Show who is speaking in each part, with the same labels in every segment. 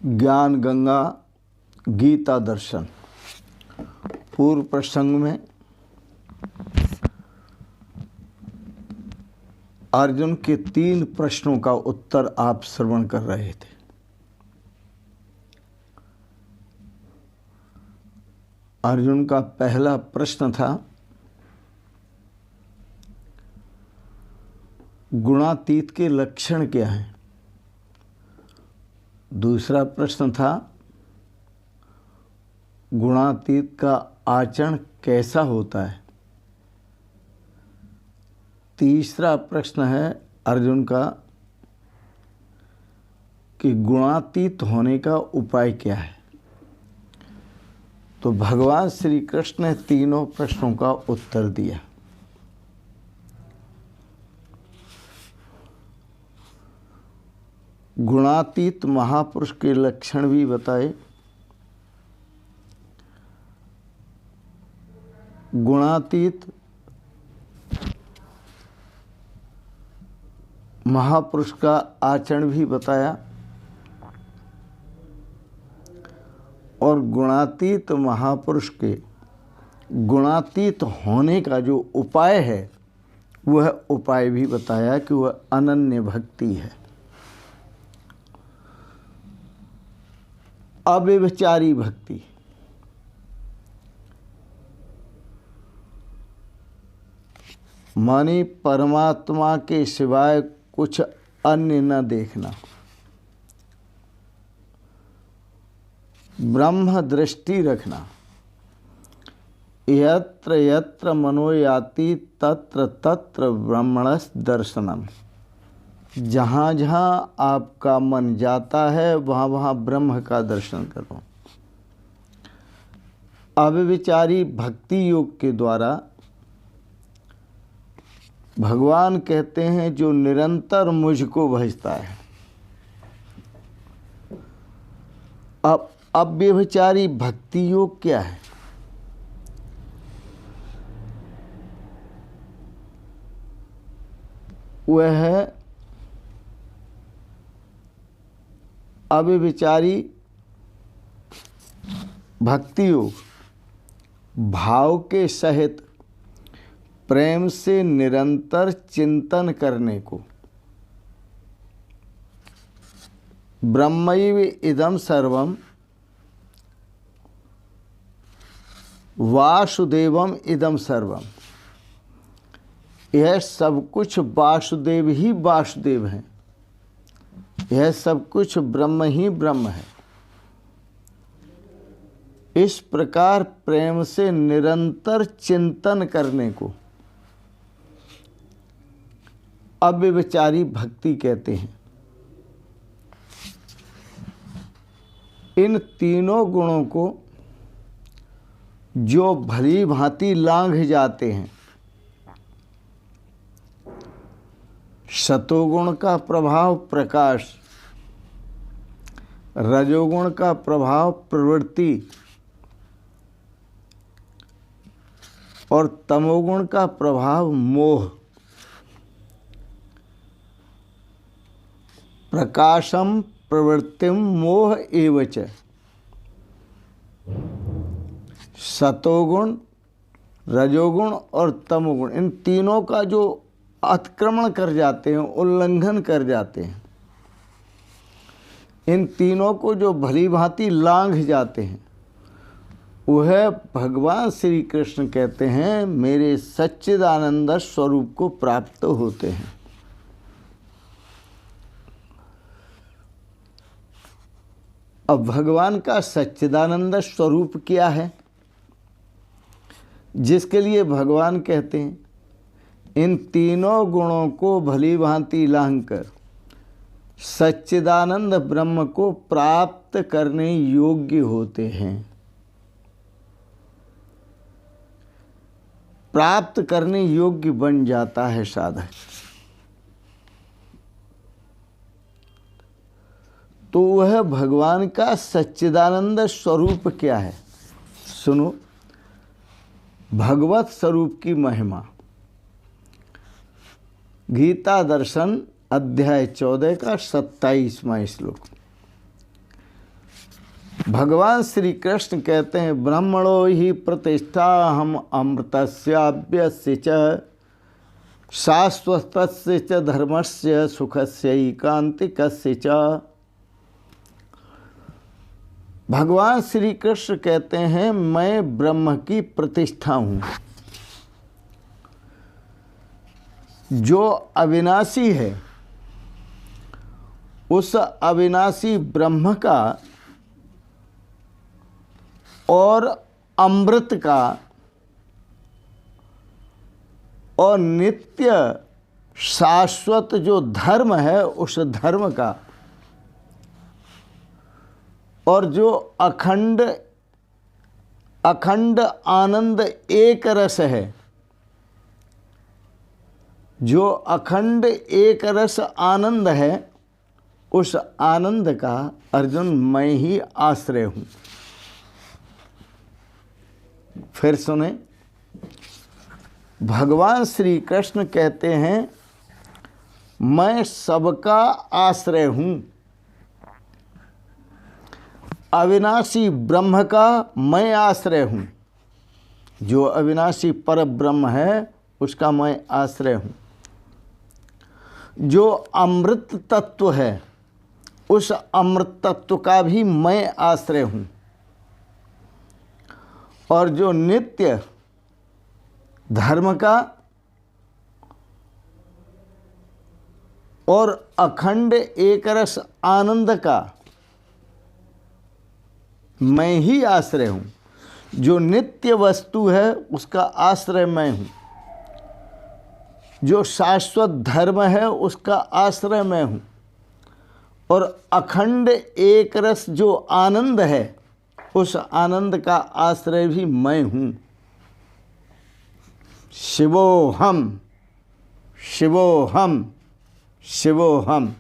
Speaker 1: ज्ञान गंगा गीता दर्शन। पूर्व प्रसंग में अर्जुन के 3 प्रश्नों का उत्तर आप श्रवण कर रहे थे। अर्जुन का पहला प्रश्न था गुणातीत के लक्षण क्या हैं। दूसरा प्रश्न था गुणातीत का आचरण कैसा होता है। तीसरा प्रश्न है अर्जुन का कि गुणातीत होने का उपाय क्या है। तो भगवान श्री कृष्ण ने तीनों प्रश्नों का उत्तर दिया। गुणातीत महापुरुष के लक्षण भी बताए। गुणातीत महापुरुष का आचरण भी बताया और गुणातीत महापुरुष के गुणातीत होने का जो उपाय है वह उपाय भी बताया कि वह अनन्य भक्ति है, अव्यभिचारी भक्ति। माने परमात्मा के सिवाय कुछ अन्य न देखना, ब्रह्म दृष्टि रखना। यत्र यत्र मनो याति तत्र तत्र ब्रह्मणस् दर्शनम। जहाँ जहाँ आपका मन जाता है वहाँ वहाँ ब्रह्म का दर्शन करो। अव्यभिचारी भक्ति योग के द्वारा भगवान कहते हैं जो निरंतर मुझको भजता है। अब अव्यभिचारी भक्ति योग क्या है। वह है अव्यभिचारी भक्ति योग भाव के सहित प्रेम से निरंतर चिंतन करने को। ब्रह्मैव इदं सर्वं वासुदेवम इदं सर्वम। यह सब कुछ वासुदेव ही वासुदेव हैं। यह सब कुछ ब्रह्म ही ब्रह्म है। इस प्रकार प्रेम से निरंतर चिंतन करने को अव्यभिचारी भक्ति कहते हैं। इन तीनों गुणों को जो भली भांति लांघ जाते हैं, सतोगुण का प्रभाव प्रकाश, रजोगुण का प्रभाव प्रवृत्ति और तमोगुण का प्रभाव मोह। प्रकाशम प्रवृत्तिम मोह एवच। सतोगुण, रजोगुण और तमोगुण इन तीनों का जो अतिक्रमण कर जाते हैं, उल्लंघन कर जाते हैं, इन तीनों को जो भली भांति लांघ जाते हैं, वह भगवान श्री कृष्ण कहते हैं मेरे सच्चिदानंद स्वरूप को प्राप्त होते हैं। अब भगवान का सच्चिदानंद स्वरूप क्या है, जिसके लिए भगवान कहते हैं इन तीनों गुणों को भली भांति लांघ कर सच्चिदानंद ब्रह्म को प्राप्त करने योग्य होते हैं। प्राप्त करने योग्य बन जाता है साधक। तो वह भगवान का सच्चिदानंद स्वरूप क्या है। सुनो भगवत स्वरूप की महिमा। गीता दर्शन अध्याय 14 का 27वां श्लोक। भगवान श्री कृष्ण कहते हैं ब्रह्मणो ही प्रतिष्ठा हम अमृतस्याव्यस्य च शाश्वतस्य च धर्मस्य सुखस्य एकांतिकस्य च। भगवान श्री कृष्ण कहते हैं मैं ब्रह्म की प्रतिष्ठा हूँ, जो अविनाशी है। उस अविनाशी ब्रह्म का और अमृत का और नित्य शाश्वत जो धर्म है उस धर्म का और जो अखंड आनंद एक रस है, जो अखंड एक रस आनंद है, उस आनंद का अर्जुन मैं ही आश्रय हूँ। फिर सुने, भगवान श्री कृष्ण कहते हैं मैं सबका आश्रय हूँ, अविनाशी ब्रह्म का मैं आश्रय हूँ। जो अविनाशी पर ब्रह्म है उसका मैं आश्रय हूँ। जो अमृत तत्व है उस अमृत तत्व का भी मैं आश्रय हूँ। और जो नित्य धर्म का और अखंड एकरस आनंद का मैं ही आश्रय हूँ। जो नित्य वस्तु है उसका आश्रय मैं हूँ। जो शाश्वत धर्म है उसका आश्रय मैं हूँ। और अखंड एक रस जो आनंद है उस आनंद का आश्रय भी मैं हूँ। शिवोहम शिवोहम शिवोहम।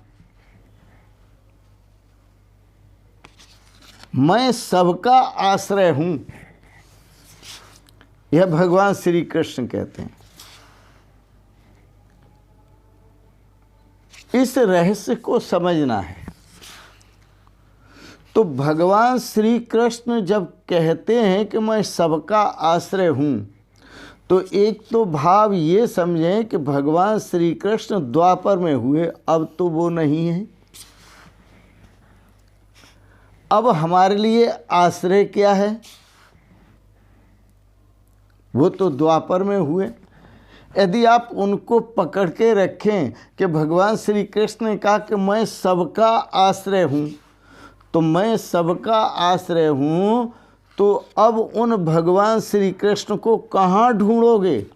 Speaker 1: मैं सबका आश्रय हूँ, यह भगवान श्री कृष्ण कहते हैं। इस रहस्य को समझना है। तो भगवान श्री कृष्ण जब कहते हैं कि मैं सबका आश्रय हूँ, तो एक तो भाव ये समझें कि भगवान श्री कृष्ण द्वापर में हुए, अब तो वो नहीं है। अब हमारे लिए आश्रय क्या है? वो तो द्वापर में हुए। यदि आप उनको पकड़ के रखें कि भगवान श्री कृष्ण ने कहा कि मैं सबका आश्रय हूँ, तो मैं सबका आश्रय हूँ, तो अब उन भगवान श्री कृष्ण को कहाँ ढूंढोगे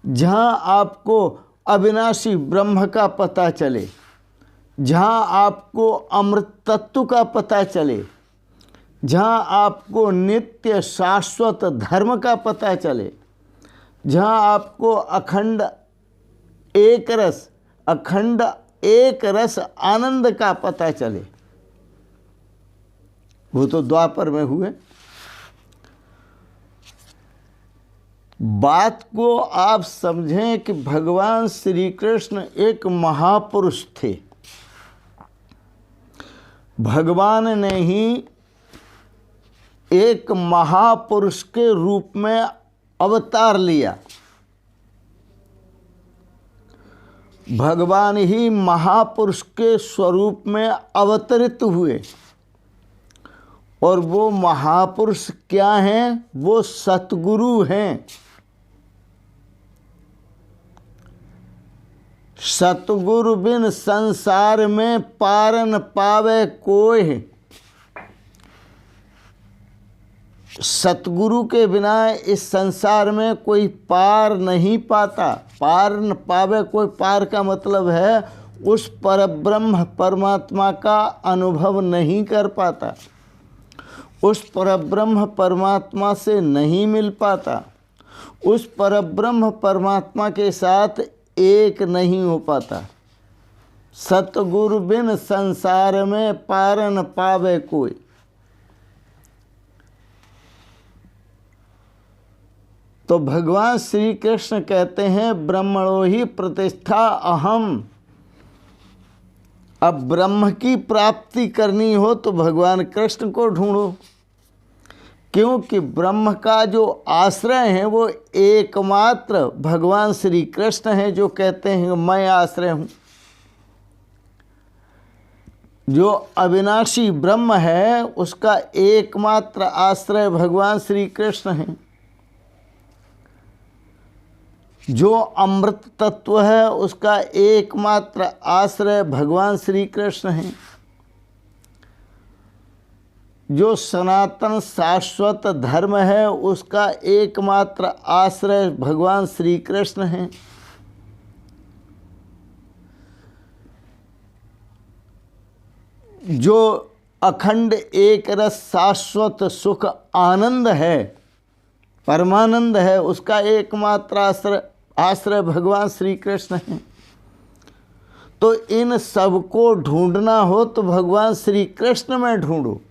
Speaker 1: जहाँ आपको अविनाशी ब्रह्म का पता चले, जहाँ आपको अमृत तत्व का पता चले, जहाँ आपको नित्य शाश्वत धर्म का पता चले, जहाँ आपको अखंड एक रस आनंद का पता चले। वो तो द्वापर में हुए। बात को आप समझें कि भगवान श्री कृष्ण एक महापुरुष थे। भगवान ने ही एक महापुरुष के रूप में अवतार लिया। भगवान ही महापुरुष के स्वरूप में अवतरित हुए। और वो महापुरुष क्या हैं? वो सतगुरु हैं। सतगुरु बिन संसार में पार न पावे कोई। सतगुरु के बिना इस संसार में कोई पार नहीं पाता। पार न पावे कोई, पार का मतलब है उस परब्रह्म परमात्मा का अनुभव नहीं कर पाता, उस परब्रह्म परमात्मा से नहीं मिल पाता, उस परब्रह्म परमात्मा के साथ एक नहीं हो पाता। सतगुरु बिन संसार में पार न पावे कोई। तो भगवान श्री कृष्ण कहते हैं ब्रह्मणो ही प्रतिष्ठा अहम। अब ब्रह्म की प्राप्ति करनी हो तो भगवान कृष्ण को ढूंढो, क्योंकि ब्रह्म का जो आश्रय है वो एकमात्र भगवान श्री कृष्ण हैं, जो कहते हैं मैं आश्रय हूँ। जो अविनाशी ब्रह्म है उसका एकमात्र आश्रय भगवान श्री कृष्ण हैं। जो अमृत तत्व है उसका एकमात्र आश्रय भगवान श्री कृष्ण हैं। जो सनातन शाश्वत धर्म है उसका एकमात्र आश्रय भगवान श्री कृष्ण हैं। जो अखंड एक रस शाश्वत सुख आनंद है, परमानंद है, उसका एकमात्र आश्रय भगवान श्री कृष्ण हैं। तो इन सब को ढूंढना हो तो भगवान श्री कृष्ण में ढूंढो।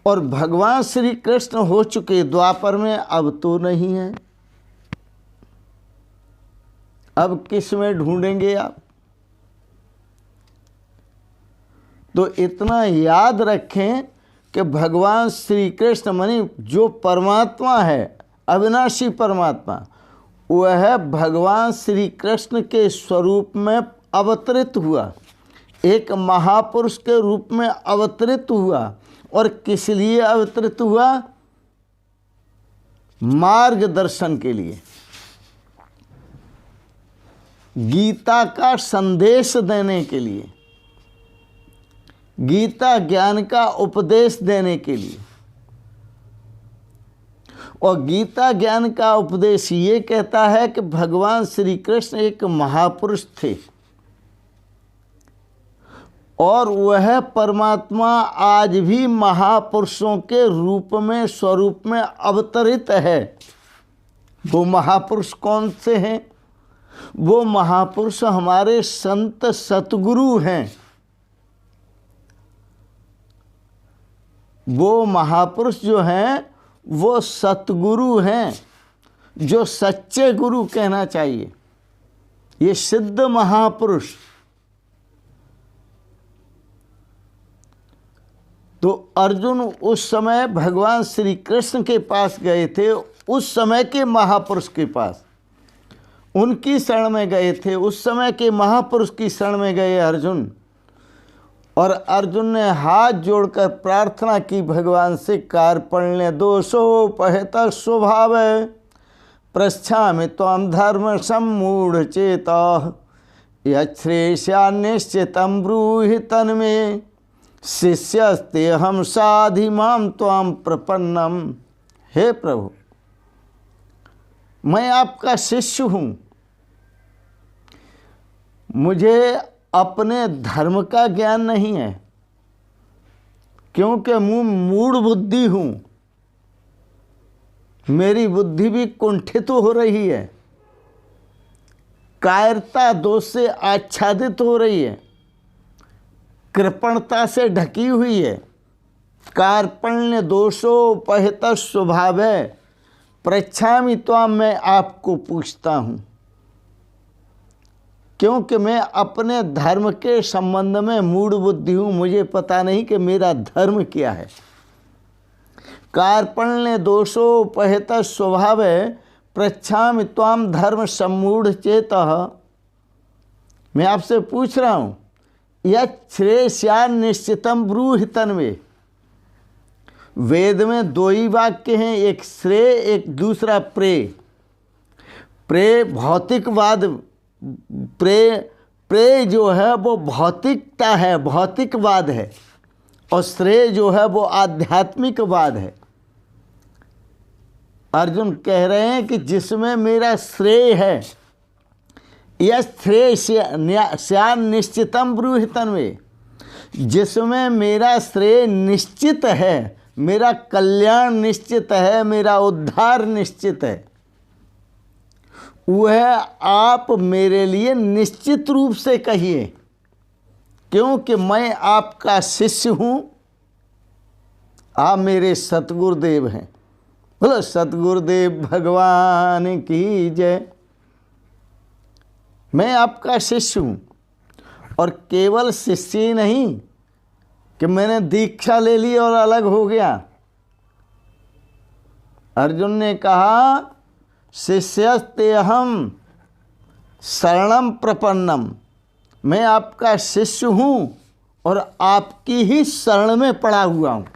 Speaker 1: और भगवान श्री कृष्ण हो चुके द्वापर में, अब तो नहीं है। अब किस में ढूंढेंगे आप? तो इतना याद रखें कि भगवान श्री कृष्ण माने जो परमात्मा है, अविनाशी परमात्मा, वह भगवान श्री कृष्ण के स्वरूप में अवतरित हुआ, एक महापुरुष के रूप में अवतरित हुआ। और किस लिए अवतरित हुआ? मार्गदर्शन के लिए, गीता का संदेश देने के लिए, गीता ज्ञान का उपदेश देने के लिए। और गीता ज्ञान का उपदेश ये कहता है कि भगवान श्री कृष्ण एक महापुरुष थे और वह परमात्मा आज भी महापुरुषों के रूप में, स्वरूप में अवतरित है। वो महापुरुष कौन से हैं? वो महापुरुष हमारे संत सतगुरु हैं। वो महापुरुष जो हैं वो सतगुरु हैं, जो सच्चे गुरु कहना चाहिए, ये सिद्ध महापुरुष। तो अर्जुन उस समय भगवान श्री कृष्ण के पास गए थे, उस समय के महापुरुष के पास, उनकी शरण में गए थे, उस समय के महापुरुष की शरण में गए अर्जुन। और अर्जुन ने हाथ जोड़कर प्रार्थना की भगवान से, कार्पण्य दोषोपहत स्वभाव पृच्छामि त्वां धर्म सम्मूढ़ चेता यच्छ्रेष्यान्यश्चितं ब्रूहि तन्मे शिष्यस्ते हम साधि माम त्वां प्रपन्नम। हे प्रभु, मैं आपका शिष्य हूँ, मुझे अपने धर्म का ज्ञान नहीं है, क्योंकि मैं मूढ़ बुद्धि हूँ, मेरी बुद्धि भी कुंठित हो रही है, कायरता दोष से आच्छादित हो रही है, कृपणता से ढकी हुई है। कार्पण्य दोषोपहत स्वभाव है पृच्छामि त्वां, मैं आपको पूछता हूँ, क्योंकि मैं अपने धर्म के संबंध में मूढ़ बुद्धि हूँ, मुझे पता नहीं कि मेरा धर्म क्या है। कार्पण्य दोषोपहत स्वभाव पृच्छामि त्वां धर्म सम्मूढ़ चेतः। मैं आपसे पूछ रहा हूँ, यच्छ्रेष्यान्निश्चितं ब्रूहि तन्मे। वेद में दो ही वाक्य हैं, एक श्रेय, एक दूसरा प्रेय। प्रेय भौतिकवाद, प्रेय जो है वो भौतिकता है, भौतिकवाद है, और श्रेय जो है वो आध्यात्मिकवाद है। अर्जुन कह रहे हैं कि जिसमें मेरा श्रेय है, यह श्रेष्यान्निश्चितं ब्रूहि तन्मे, जिसमें मेरा श्रेय निश्चित है, मेरा कल्याण निश्चित है, मेरा उद्धार निश्चित है, वह आप मेरे लिए निश्चित रूप से कहिए, क्योंकि मैं आपका शिष्य हूँ, आप मेरे सतगुरुदेव हैं। बोलो सतगुरुदेव भगवान की जय। मैं आपका शिष्य हूँ और केवल शिष्य ही नहीं कि मैंने दीक्षा ले ली और अलग हो गया। अर्जुन ने कहा शिष्यस्तेहम शरणम प्रपन्नम, मैं आपका शिष्य हूँ और आपकी ही शरण में पड़ा हुआ हूँ।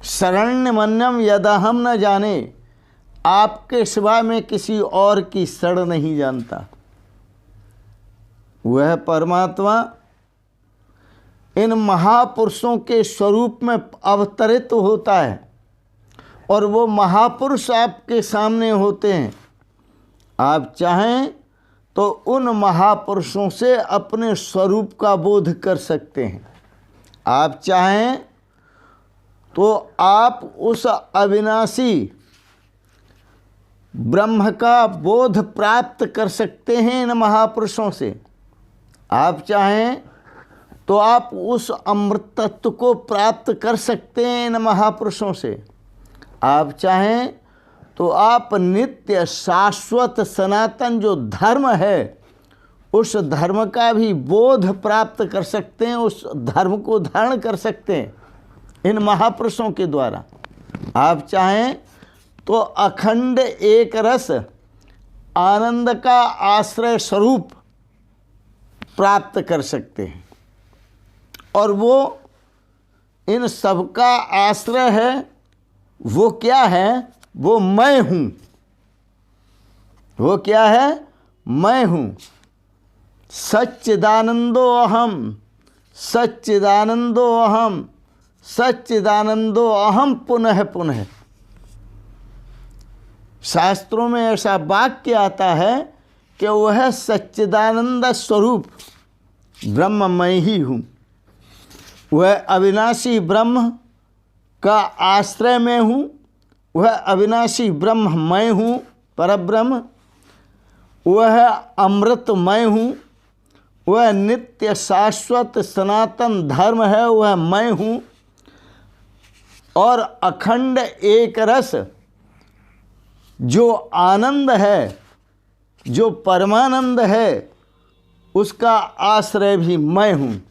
Speaker 1: शरण्यमन्यम यदहम न जाने, आपके सिवा मैं किसी और की शरण नहीं जानता। वह परमात्मा इन महापुरुषों के स्वरूप में अवतरित होता है और वो महापुरुष आपके सामने होते हैं। आप चाहें तो उन महापुरुषों से अपने स्वरूप का बोध कर सकते हैं। आप चाहें तो आप उस अविनाशी ब्रह्म का बोध प्राप्त कर सकते हैं इन महापुरुषों से। आप चाहें तो आप उस अमृत तत्व को प्राप्त कर सकते हैं इन महापुरुषों से। आप चाहें तो आप नित्य शाश्वत सनातन जो धर्म है उस धर्म का भी बोध प्राप्त कर सकते हैं, उस धर्म को धारण कर सकते हैं इन महापुरुषों के द्वारा। आप चाहें तो अखंड एक रस आनंद का आश्रय स्वरूप प्राप्त कर सकते हैं और वो इन सब का आश्रय है। वो क्या है? वो मैं हूँ। वो क्या है? मैं हूँ। सच्चिदानंदो अहम, सच्चिदानंदो अहम, सच्चिदानंदो अहम पुनः पुनः। शास्त्रों में ऐसा वाक्य आता है कि वह सच्चिदानंद स्वरूप ब्रह्म मैं ही हूँ। वह अविनाशी ब्रह्म का आश्रय में हूँ। वह अविनाशी ब्रह्म मैं हूँ, परब्रह्म। वह अमृत मैं हूँ। वह नित्य शाश्वत सनातन धर्म है, वह मैं हूँ। और अखंड एक रस जो आनंद है, जो परमानंद है, उसका आश्रय भी मैं हूँ।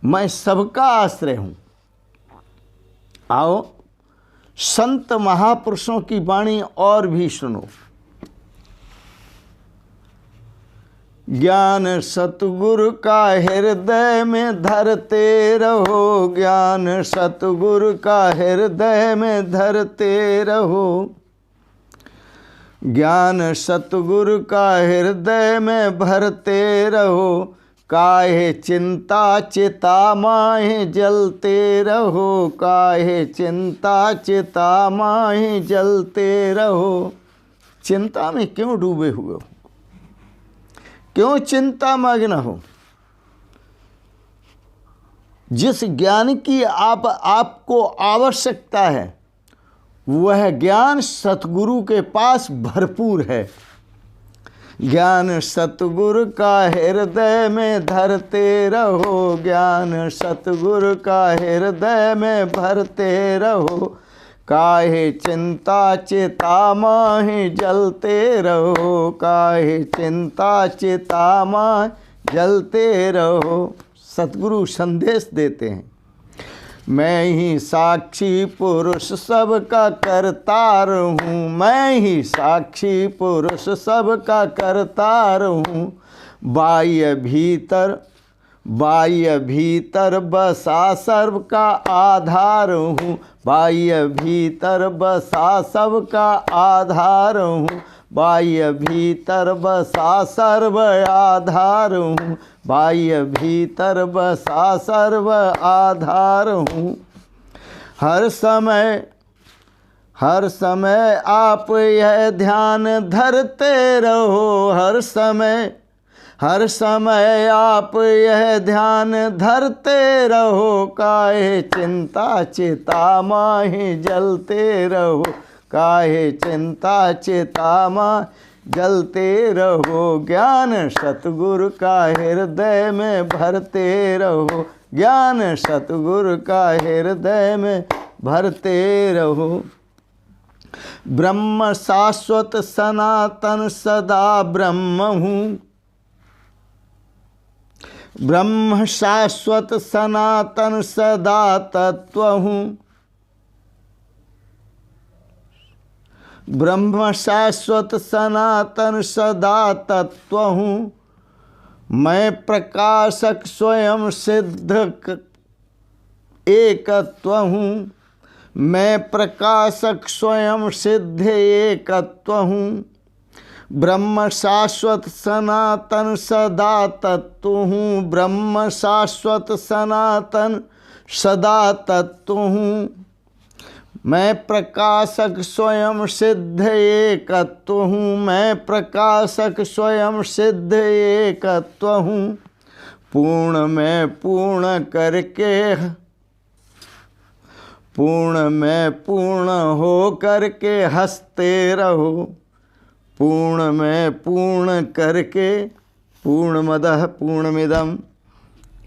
Speaker 1: मैं सबका आश्रय हूँ। आओ संत महापुरुषों की वाणी और भी सुनो। ज्ञान सतगुरु का हृदय में धरते रहो, ज्ञान सतगुरु का हृदय में धरते रहो, ज्ञान सतगुरु का हृदय में भरते रहो, काहे चिंता चिता माहे जलते रहो, काहे चिंता चिता माहे जलते रहो। चिंता में क्यों डूबे हुए हो? क्यों चिंता मग्न हो? जिस ज्ञान की आपको आवश्यकता है वह ज्ञान सतगुरु के पास भरपूर है। ज्ञान सतगुरु का हृदय में धरते रहो, ज्ञान सतगुरु का हृदय में भरते रहो, काहे चिंता चिता माहे जलते रहो, काहे चिंता चिता माहे जलते रहो। सतगुरु संदेश देते हैं, मैं ही साक्षी पुरुष सबका करतार हूँ, मैं ही साक्षी पुरुष सबका करतार हूँ, बाह्य भीतर बसा सर्व का आधार हूँ, बाह्य भीतर बसा सब का आधार हूँ, बाह्य भीतर बसा सर्व आधार हूँ, बाह्य भीतर बसा सर्व आधार हूँ। हर समय आप यह ध्यान धरते रहो, हर समय आप यह ध्यान धरते रहो, काहे चिंता चिता माहे जलते रहो, काहे चिंता चिता माहे जलते रहो, ज्ञान सतगुरु का हृदय में भरते रहो, ज्ञान सतगुरु का हृदय में भरते रहो। ब्रह्म शाश्वत सनातन सदा ब्रह्म हूँ, ब्रह्म शाश्वत सनातन सदा तत्व हूँ। ब्रह्म शाश्वत सनातन सदा तत्व हूँ। मैं प्रकाशक स्वयं सिद्ध एकत्व हूँ। मैं प्रकाशक स्वयं सिद्ध एकत्व हूँ। ब्रह्म शाश्वत सनातन सदा तत्व हूँ। ब्रह्म शाश्वत सनातन सदा तत्व हूँ। मैं प्रकाशक स्वयं सिद्ध एकत्व हूँ। मैं प्रकाशक स्वयं सिद्ध एकत्व हूँ। पूर्ण में पूर्ण करके, पूर्ण में पूर्ण हो करके हंसते रहो। पूर्ण में पूर्ण करके, पूर्णमदः पूर्णमिदं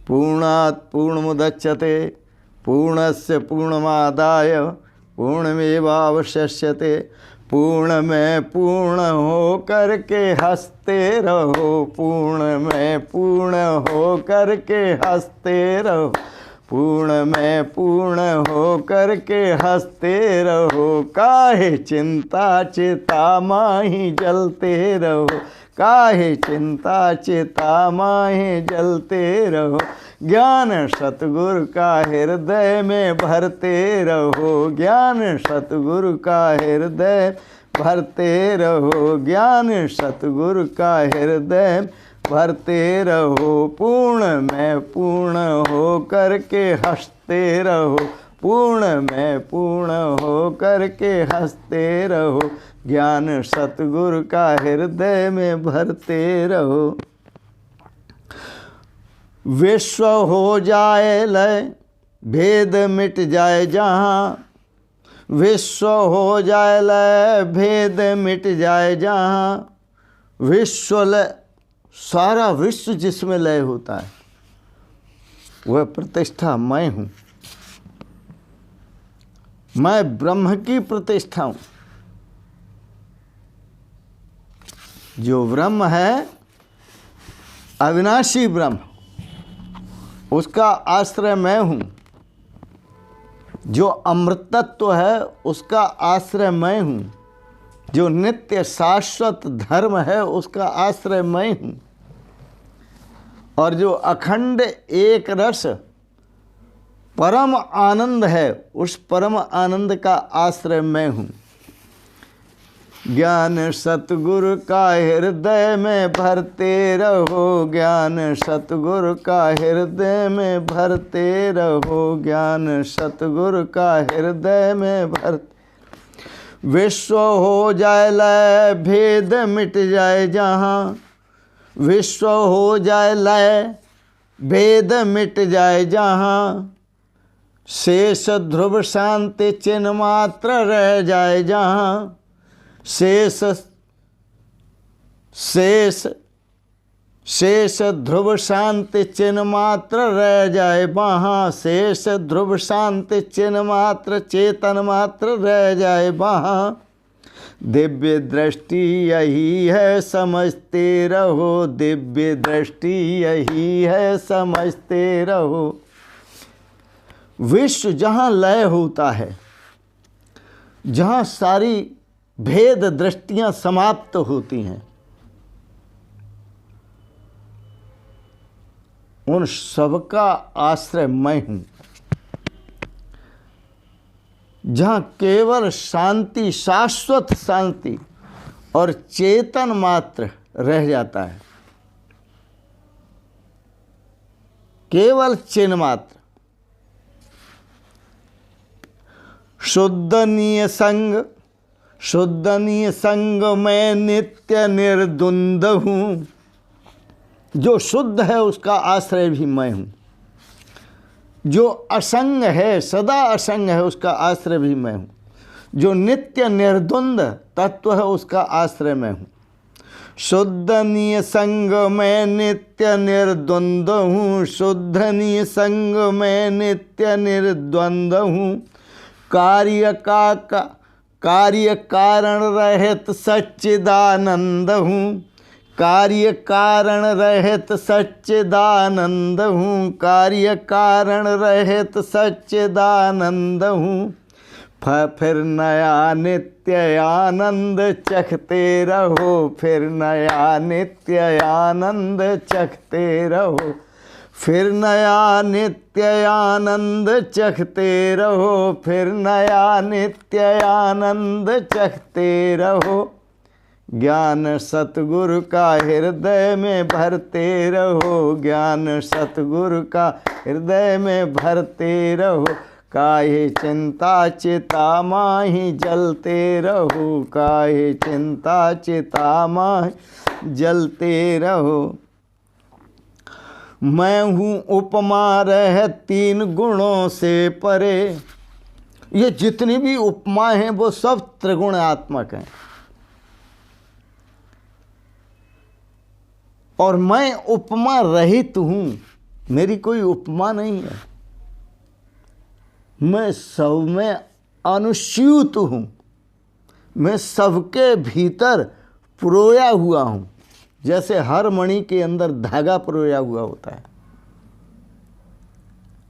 Speaker 1: पूर्णात् पूर्णमुदच्यते पूर्णस्य पूर्णमादाय पूर्णमेवावशिष्यते। पूर्ण में पूर्ण हो करके हंसते रहो। पूर्ण में पूर्ण हो करके हंसते रहो। पूर्ण में पूर्ण हो करके हंसते रहो। काहे चिंता चिता माही जलते रहो। काहे चिंता चिता माही जलते रहो। ज्ञान सतगुरु का हृदय में भरते रहो। ज्ञान सतगुरु का हृदय भरते रहो। ज्ञान सतगुरु का हृदय भरते रहो। पूर्ण में पूर्ण हो करके हंसते रहो। पूर्ण में पूर्ण हो करके हंसते रहो। ज्ञान सतगुरु का हृदय में भरते रहो। विश्व हो जाए लय भेद मिट जाए जहाँ। विश्व हो जाए लय भेद मिट जाए जहाँ। विश्व लय, सारा विश्व जिसमें लय होता है वह प्रतिष्ठा मैं हूँ। मैं ब्रह्म की प्रतिष्ठा हूँ। जो ब्रह्म है, अविनाशी ब्रह्म, उसका आश्रय मैं हूँ। जो अमृतत्व है उसका आश्रय मैं हूँ। जो नित्य शाश्वत धर्म है उसका आश्रय मैं हूँ। और जो अखंड एक रस परम आनंद है उस परम आनंद का आश्रय मैं हूँ। ज्ञान सतगुरु का हृदय में भरते रहो। ज्ञान सतगुरु का हृदय में भरते रहो। ज्ञान सतगुरु का हृदय में भरते। विश्व हो जाए लय भेद मिट जाए जहाँ। विश्व हो जाए लय भेद मिट जाए जहाँ। शेष ध्रुव शांति चिन्ह मात्र रह जाए जहाँ। शेष शेष शेष ध्रुव शांति चिन्ह मात्र रह जाए वहाँ। शेष ध्रुव शांति चिन्ह मात्र चेतन मात्र रह जाए वहाँ। दिव्य दृष्टि यही है समझते रहो। दिव्य दृष्टि यही है समझते रहो। विश्व जहाँ लय होता है, जहाँ सारी भेद दृष्टियां समाप्त होती हैं, उन सबका आश्रय मैं हूं। जहाँ केवल शांति, शाश्वत शांति और चेतन मात्र रह जाता है, केवल चिन्ह मात्र। शुद्धनीय संग, शुद्धनीय संग मैं नित्य निर्द्वंद हूँ। जो शुद्ध है उसका आश्रय भी मैं हूँ। जो असंग है, सदा असंग है, उसका आश्रय भी मैं हूँ। जो नित्य निर्द्वंद तत्व है उसका आश्रय मैं हूँ। शुद्धनीय संग मैं नित्य निर्द्वंद हूँ। शुद्धनीय संग मैं नित्य निर्द्वंद हूँ। कार्य कारण रहित सच्चिदानंद हूँ। कार्य कारण रहित सच्चिदानंद हूँ, कार्य कारण रहित सच्चिदानंद हूँ। फिर नया नित्य आनंद चखते रहो, फिर नया नित्य आनंद चखते रहो, फिर नया नित्य आनंद चखते रहो, फिर नया नित्य आनंद चखते रहो। ज्ञान सतगुरु का हृदय में भरते रहो, ज्ञान सतगुरु का हृदय में भरते रहो। काहे चिंता चिता माही जलते रहो, काहे चिंता चिता माही जलते रहो। मैं हूँ उपमा रह तीन गुणों से परे। ये जितनी भी उपमाएं हैं वो सब त्रिगुणात्मक हैं, और मैं उपमा रहित हूँ, मेरी कोई उपमा नहीं है। मैं सब में अनुस्यूत हूँ, मैं सबके भीतर पिरोया हुआ हूँ, जैसे हर मणि के अंदर धागा पिरोया हुआ होता है।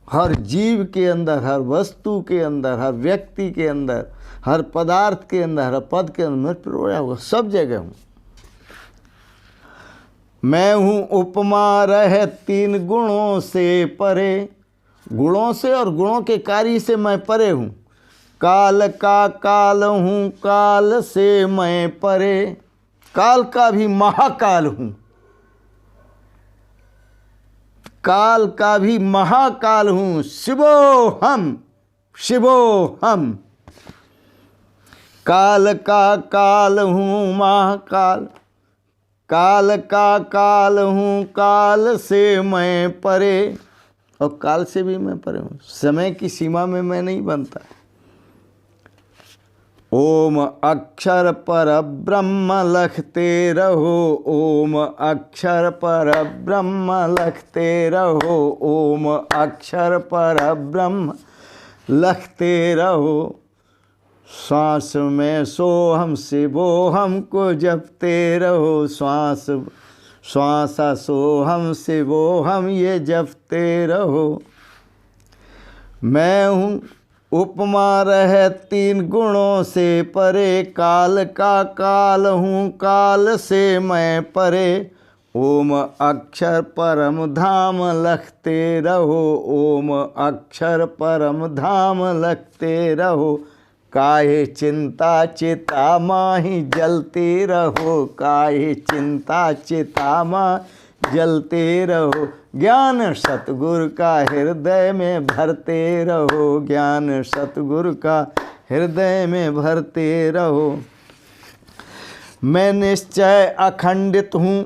Speaker 1: हर जीव के अंदर, हर वस्तु के अंदर, हर व्यक्ति के अंदर, हर पदार्थ के अंदर, हर पद के अंदर पिरोया हुआ, सब जगह हूँ। मैं हूँ उपमा रह तीन गुणों से परे, गुणों से और गुणों के कार्य से मैं परे हूँ। काल का काल हूँ, काल से मैं परे, काल का भी महाकाल हूँ, काल का भी महाकाल हूँ। शिवोहम, शिवोहम। काल का काल हूँ महाकाल, काल का काल हूँ, काल से मैं परे, और काल से भी मैं परे हूँ। समय की सीमा में मैं नहीं बनता। ओम अक्षर पर ब्रह्म लखते रहो, ओम अक्षर पर ब्रह्म लखते रहो, ओम अक्षर पर ब्रह्म लखते रहो। श्वास में सोहम शिवोहम को जपते रहो, श्वास श्वास सोहम शिवोहम ये जपते रहो। मैं हूँ उपमा रह तीन गुणों से परे, काल का काल हूँ, काल से मैं परे। ओम अक्षर परम धाम लखते रहो, ओम अक्षर परम धाम लखते रहो। काहे चिंता चिता माही जलते रहो, काहे चिंता चिता माही जलते रहो। ज्ञान सतगुरु का हृदय में भरते रहो, ज्ञान सतगुरु का हृदय में भरते रहो। मैं निश्चय अखंडित हूँ,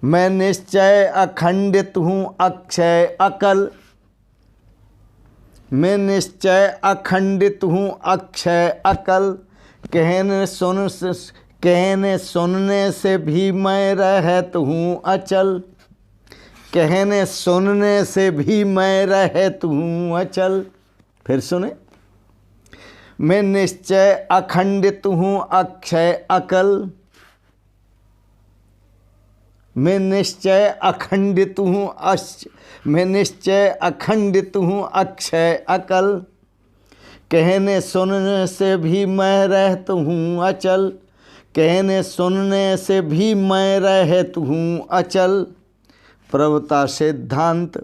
Speaker 1: मैं निश्चय अखंडित हूँ, अक्षय अकल। मैं निश्चय अखंडित हूँ, अक्षय अकल। कहने सुनने से भी मैं रहत हूँ अचल, कहने सुनने से भी मैं रहत हूँ अचल। फिर सुने। मैं निश्चय अखंडित हूँ, अक्षय अकल। मैं निश्चय अखंडित हूँ, मैं निश्चय अखंडित हूँ, अक्षय अकल। कहने सुनने से भी मैं रहत हूँ अचल, कहने सुनने से भी मैं रहत हूँ अचल। प्रभुता सिद्धांत,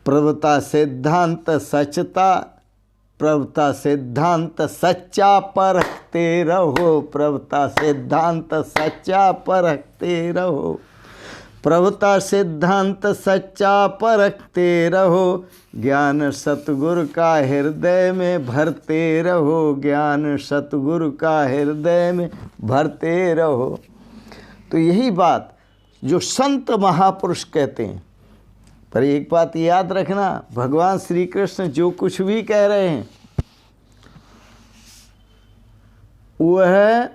Speaker 1: प्रभुता सिद्धांत सचता, प्रभुता सिद्धांत सच्चा परखते रहो, प्रभुता सिद्धांत सच्चा परखते रहो, प्रभुता सिद्धांत सच्चा परखते रहो। ज्ञान सतगुरु का हृदय में भरते रहो, ज्ञान सतगुरु का हृदय में भरते रहो। तो यही बात जो संत महापुरुष कहते हैं। पर एक बात याद रखना, भगवान श्री कृष्ण जो कुछ भी कह रहे हैं वह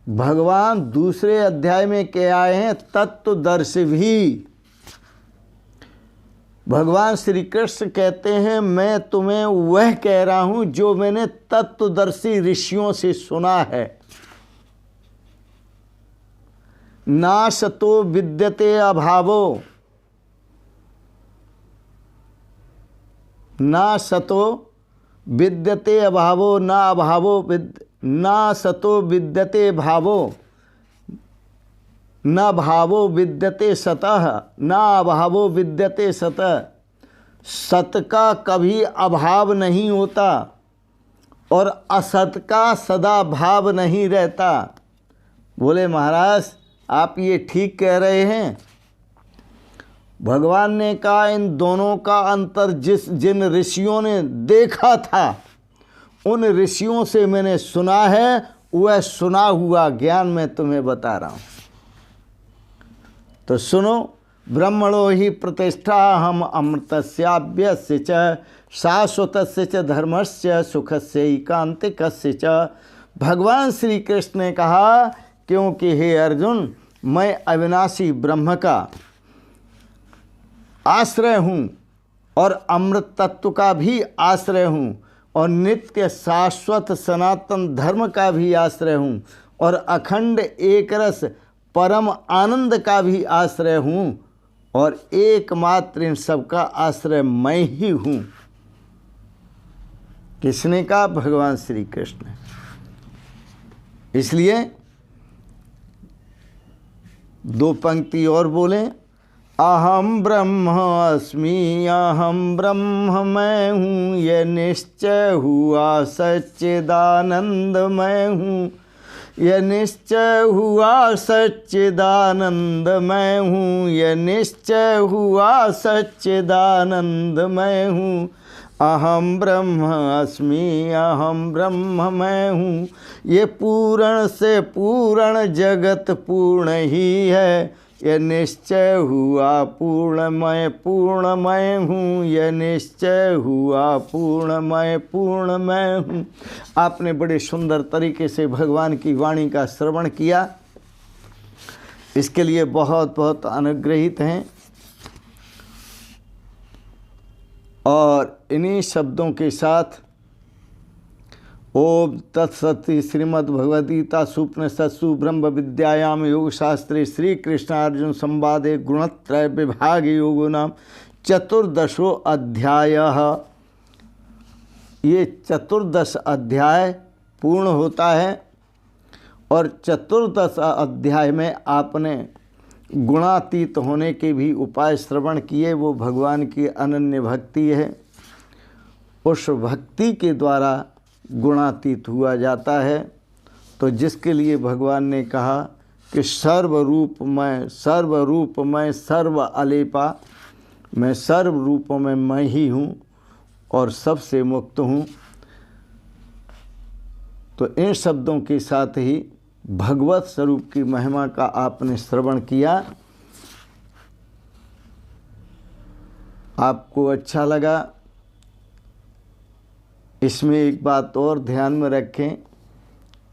Speaker 1: भगवान दूसरे अध्याय में कह आए हैं तत्वदर्शी भी। भगवान श्री कृष्ण कहते हैं मैं तुम्हें वह कह रहा हूं जो मैंने तत्वदर्शी ऋषियों से सुना है। ना सतो विद्यते अभावो, ना सतो विद्यते अभावो, ना सतो विद्यते भावो, न भावो विद्यते सतः, न अभावो विद्यते सतः। सत का कभी अभाव नहीं होता और असत का सदा भाव नहीं रहता। बोले महाराज आप ये ठीक कह रहे हैं। भगवान ने कहा इन दोनों का अंतर जिन ऋषियों ने देखा था उन ऋषियों से मैंने सुना है, वह सुना हुआ ज्ञान मैं तुम्हें बता रहा हूँ। तो सुनो, ब्रह्मणो ही प्रतिष्ठा हम अमृतस्याभ्यस्य च शाश्वतस्य च धर्मस्य सुखस्य एकांतिकस्य च। भगवान श्री कृष्ण ने कहा क्योंकि हे अर्जुन मैं अविनाशी ब्रह्म का आश्रय हूँ और अमृत तत्व का भी आश्रय हूँ और नित्य शाश्वत सनातन धर्म का भी आश्रय हूँ और अखंड एकरस परम आनंद का भी आश्रय हूँ और एकमात्र इन सब का आश्रय मैं ही हूँ। किसने कहा? भगवान श्री कृष्ण। इसलिए दो पंक्ति और बोले, अहम ब्रह्म अस्मि, अहम ब्रह्म मैं हूँ, ये निश्चय हुआ सच्चिदानंद मैं हूँ, यह निश्चय हुआ सच्चिदानंद मैं हूँ, यह निश्चय हुआ सच्चिदानंद मैं हूँ। अहम ब्रह्म अस्मि, अहम ब्रह्म मैं हूँ, ये पूर्ण से पूर्ण जगत पूर्ण ही है, यह निश्चय हुआ पूर्णमय हूँ, यह निश्चय हुआ पूर्ण मैं हूँ। आपने बड़े सुंदर तरीके से भगवान की वाणी का श्रवण किया, इसके लिए बहुत बहुत अनुग्रहित हैं। और इन्हीं शब्दों के साथ ओम तत्सति श्रीमद्भगवद्गीता सुपनिषत्सु ब्रह्म विद्यायाम योग शास्त्रे श्री कृष्णार्जुन संवादे गुणत्रय विभाग योगो नाम चतुर्दशो अध्याय। ये 14 अध्याय पूर्ण होता है और 14 अध्याय में आपने गुणातीत होने के भी उपाय श्रवण किए। वो भगवान की अनन्य भक्ति है, उस भक्ति के द्वारा गुणातीत हुआ जाता है। तो जिसके लिए भगवान ने कहा कि सर्वरूपमय सर्व अलेपा, मैं सर्व रूपों में मैं ही हूँ और सबसे मुक्त हूँ। तो इन शब्दों के साथ ही भगवत स्वरूप की महिमा का आपने श्रवण किया, आपको अच्छा लगा। इसमें एक बात और ध्यान में रखें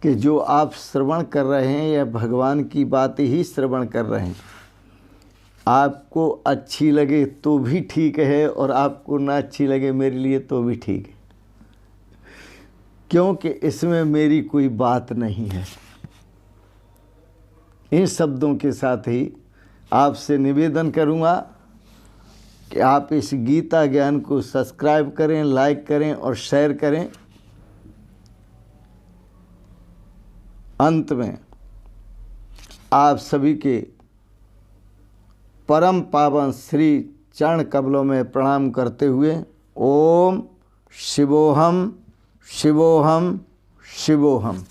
Speaker 1: कि जो आप श्रवण कर रहे हैं यह भगवान की बात ही श्रवण कर रहे हैं। आपको अच्छी लगे तो भी ठीक है और आपको ना अच्छी लगे मेरे लिए तो भी ठीक है, क्योंकि इसमें मेरी कोई बात नहीं है। इन शब्दों के साथ ही आपसे निवेदन करूँगा कि आप इस गीता ज्ञान को सब्सक्राइब करें, लाइक करें और शेयर करें। अंत में आप सभी के परम पावन श्री चरण कमलों में प्रणाम करते हुए ओम शिवोहम शिवोहम शिवोहम।